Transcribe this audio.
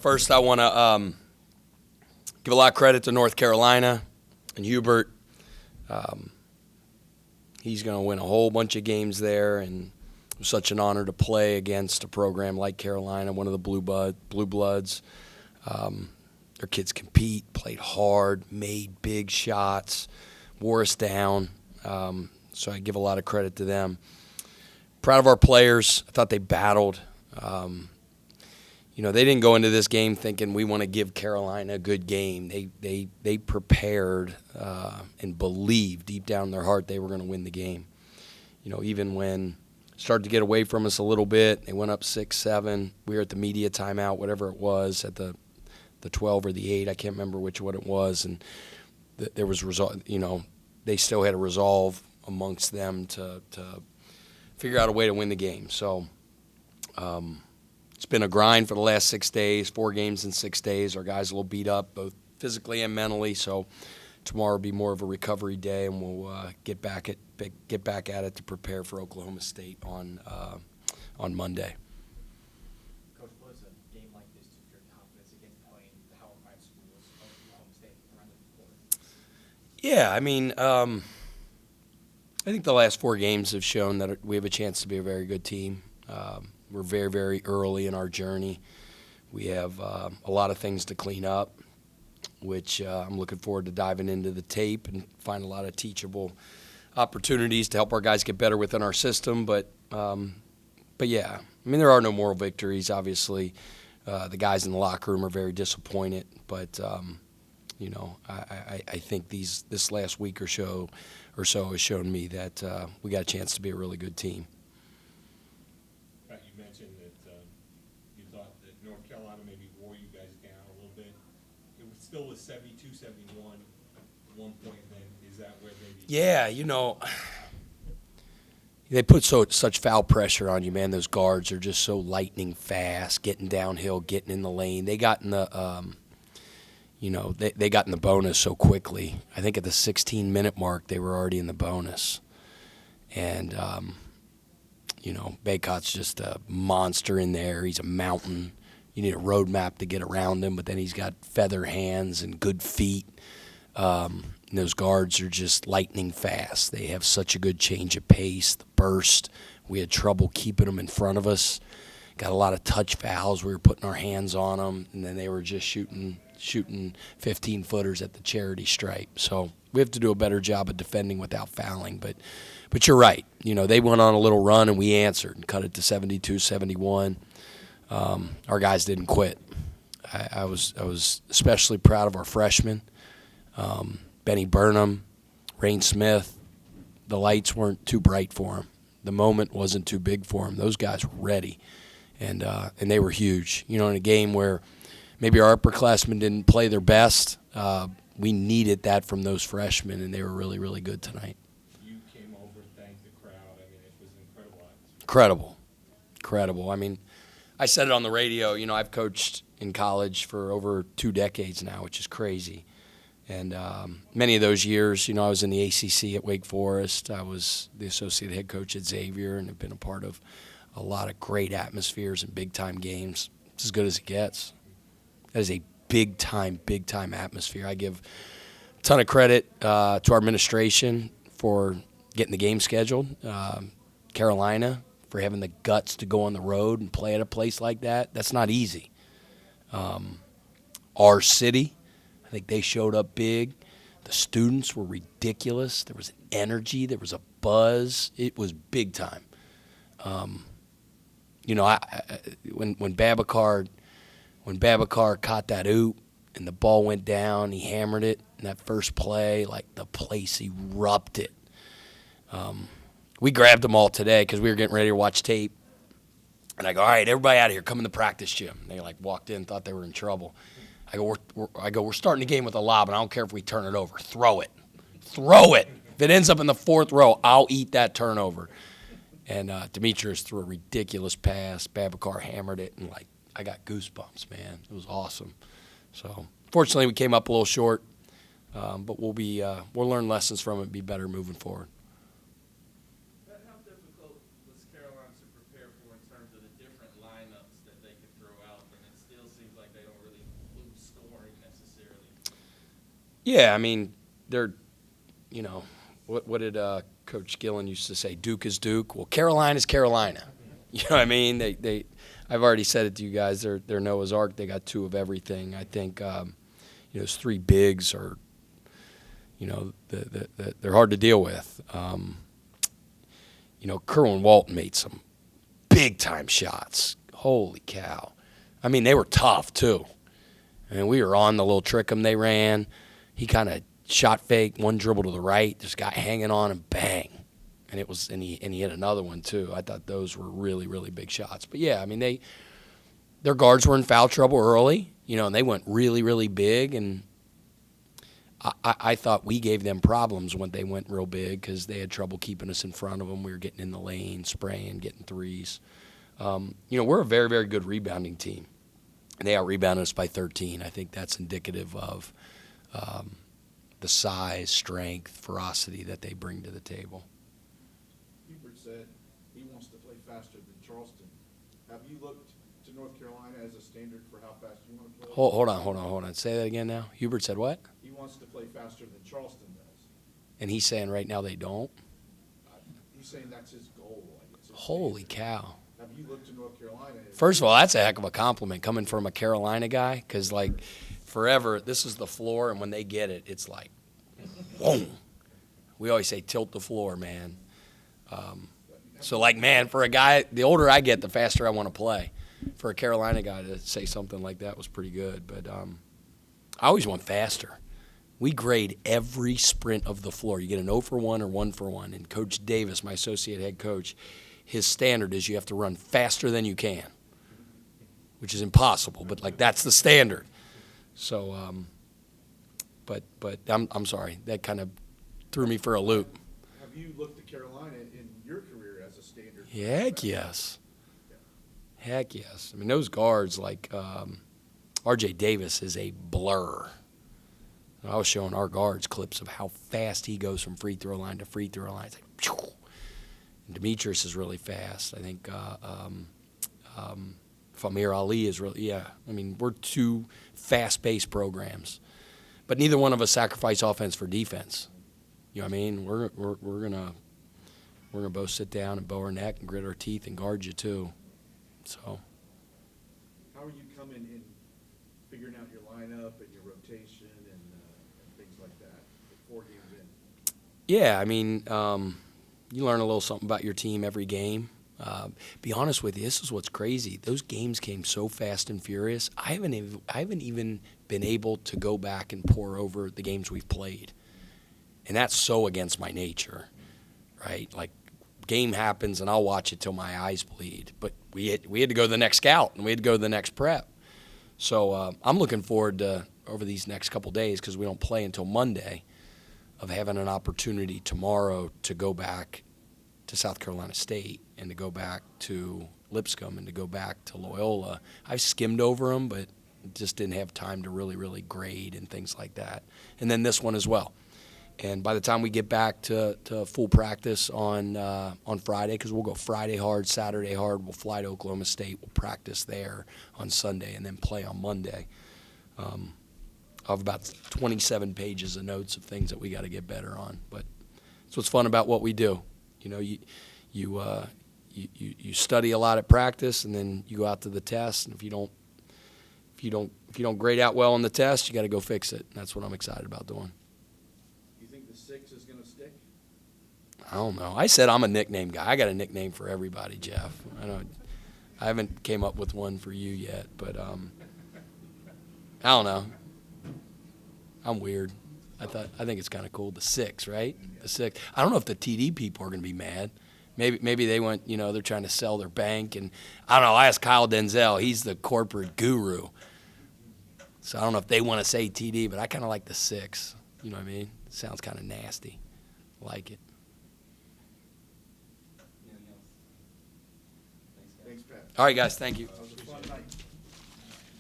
First I want to give a lot of credit to North Carolina and Hubert. He's going to win a whole bunch of games there, and it was such an honor to play against a program like Carolina, one of the Blue Bloods. Their kids compete, played hard, made big shots, wore us down. So I give a lot of credit to them. Proud of our players. I thought they battled. They didn't go into this game thinking we want to give Carolina a good game. They prepared and believed deep down in their heart they were going to win the game. Even when it started to get away from us a little bit, they went up 6-7. We were at the media timeout, whatever it was, at the 12 or the 8. I can't remember which one it was. And there was they still had a resolve amongst them to figure out a way to win the game. So it's been a grind for the last 6 days, 4 games in 6 days. Our guys are a little beat up, both physically and mentally. So tomorrow will be more of a recovery day, and we'll get back at it to prepare for Oklahoma State on Monday. Coach, what does a game like this do for your confidence against playing the Power 5 schools of Oklahoma State around the quarter? Yeah, I think the last 4 games have shown that we have a chance to be a very good team. We're very, very early in our journey. We have a lot of things to clean up, which I'm looking forward to diving into the tape and find a lot of teachable opportunities to help our guys get better within our system. But yeah, there are no moral victories. Obviously, the guys in the locker room are very disappointed. But I think this last week or so has shown me that we got a chance to be a really good team. You mentioned that you thought that North Carolina maybe wore you guys down a little bit. It was still was 72-71 at one point. Then is that where maybe? Yeah, they put such foul pressure on you, man. Those guards are just so lightning fast, getting downhill, getting in the lane. They got in the they got in the bonus so quickly. I think at the 16-minute mark, they were already in the bonus. And, Baycott's just a monster in there. He's a mountain. You need a roadmap to get around him, but then he's got feather hands and good feet. And those guards are just lightning fast. They have such a good change of pace, the burst. We had trouble keeping them in front of us. Got a lot of touch fouls. We were putting our hands on them, and then they were just shooting 15-footers at the charity stripe. So we have to do a better job of defending without fouling. But you're right. They went on a little run, and we answered and cut it to 72-71. Our guys didn't quit. I was especially proud of our freshmen, Benny Burnham, Rain Smith. The lights weren't too bright for them. The moment wasn't too big for them. Those guys were ready, and they were huge. In a game where maybe our upperclassmen didn't play their best, we needed that from those freshmen, and they were really, really good tonight. You came over, thanked the crowd. It was incredible. Incredible. I said it on the radio. I've coached in college for over 2 decades now, which is crazy. And many of those years, I was in the ACC at Wake Forest. I was the associate head coach at Xavier and have been a part of a lot of great atmospheres and big-time games. It's as good as it gets. That is a big-time atmosphere. I give a ton of credit to our administration for getting the game scheduled, Carolina for having the guts to go on the road and play at a place like that. That's not easy. Our city, I think they showed up big. The students were ridiculous. There was an energy. There was a buzz. It was big time. When Babacar caught that oop and the ball went down, he hammered it in that first play, like the place erupted. We grabbed them all today because we were getting ready to watch tape. And I go, all right, everybody out of here, come in the practice gym. They walked in, thought they were in trouble. I go, we're starting the game with a lob, and I don't care if we turn it over. Throw it. If it ends up in the 4th row, I'll eat that turnover. And Demetrius threw a ridiculous pass. Babacar hammered it, and I got goosebumps, man. It was awesome. So fortunately, we came up a little short, but we'll learn lessons from it and be better moving forward. How difficult was Carolina to prepare for in terms of the different lineups that they could throw out? And it still seems like they Yeah, I mean, they're, you know, what did Coach Gillen used to say? Duke is Duke. Well, Carolina's Carolina. You know what I mean? I've already said it to you guys. They're Noah's Ark. They got 2 of everything. I think, those 3 bigs are, they're hard to deal with. Kerwin Walton made some big-time shots. Holy cow. I mean, they were tough, too. I mean, we were on the little trick 'em they ran. He kind of shot fake, one dribble to the right, just got hanging on and bang. And he hit another one, too. I thought those were really, really big shots. But, yeah, I mean, their guards were in foul trouble early, and they went really, really big. And I thought we gave them problems when they went real big because they had trouble keeping us in front of them. We were getting in the lane, spraying, getting threes. We're a very, very good rebounding team. And they out-rebounded us by 13. I think that's indicative of the size, strength, ferocity that they bring to the table. Hubert said he wants to play faster than Charleston. Have you looked to North Carolina as a standard for how fast you want to play? Hold on. Say that again now. Hubert said what? He wants to play faster than Charleston does. And he's saying right now they don't? He's saying that's his goal, I guess. Holy cow. Have you looked to North Carolina? First of all, that's a heck of a compliment coming from a Carolina guy because, forever, this is the floor, and when they get it, it's like, boom. We always say tilt the floor, man. Man, for a guy, the older I get, the faster I want to play. For a Carolina guy to say something like that was pretty good. But I always want faster. We grade every sprint of the floor. You get an 0 for 1 or 1 for 1. And Coach Davis, my associate head coach, his standard is you have to run faster than you can, which is impossible, but that's the standard. So, but I'm sorry, that kind of threw me for a loop. Have you looked at Carolina in your career as a standard? Heck yes. Heck yes. I mean, those guards R.J. Davis is a blur. I was showing our guards clips of how fast he goes from free throw line to free throw line. It's like, phew. Demetrius is really fast. I think Famir Ali is really, yeah. I mean, we're 2 fast-paced programs, but neither one of us sacrifice offense for defense. You know what I mean? We're gonna both sit down and bow our neck and grit our teeth and guard you too. So. How are you coming in, figuring out your lineup and your rotation and things like that? 4 games in. Yeah, I mean. You learn a little something about your team every game. Be honest with you, this is what's crazy. Those games came so fast and furious. I haven't even been able to go back and pour over the games we've played, and that's so against my nature, right? Game happens and I'll watch it till my eyes bleed. But we had to go to the next scout and we had to go to the next prep. So I'm looking forward to over these next couple days because we don't play until Monday. Of having an opportunity tomorrow to go back to South Carolina State and to go back to Lipscomb and to go back to Loyola. I skimmed over them, but just didn't have time to really, really grade and things like that. And then this one as well. And by the time we get back to full practice on Friday, because we'll go Friday hard, Saturday hard, we'll fly to Oklahoma State, we'll practice there on Sunday, and then play on Monday. I have about 27 pages of notes of things that we got to get better on. But that's what's fun about what we do. You study a lot at practice, and then you go out to the test. And if you don't grade out well on the test, you got to go fix it. And that's what I'm excited about doing. Do you think the 6 is going to stick? I don't know. I said I'm a nickname guy. I got a nickname for everybody, Jeff. I haven't came up with one for you yet, but I don't know. I'm weird. I think it's kind of cool. The 6, right? The 6. I don't know if the TD people are going to be mad. Maybe they went, they're trying to sell their bank. And I don't know. I asked Kyle Denzel. He's the corporate guru. So I don't know if they want to say TD, but I kind of like the 6. You know what I mean? It sounds kind of nasty. I like it. Anything else? Thanks, guys. Thanks, Pat. All right, guys. Thank you. That was a fun night.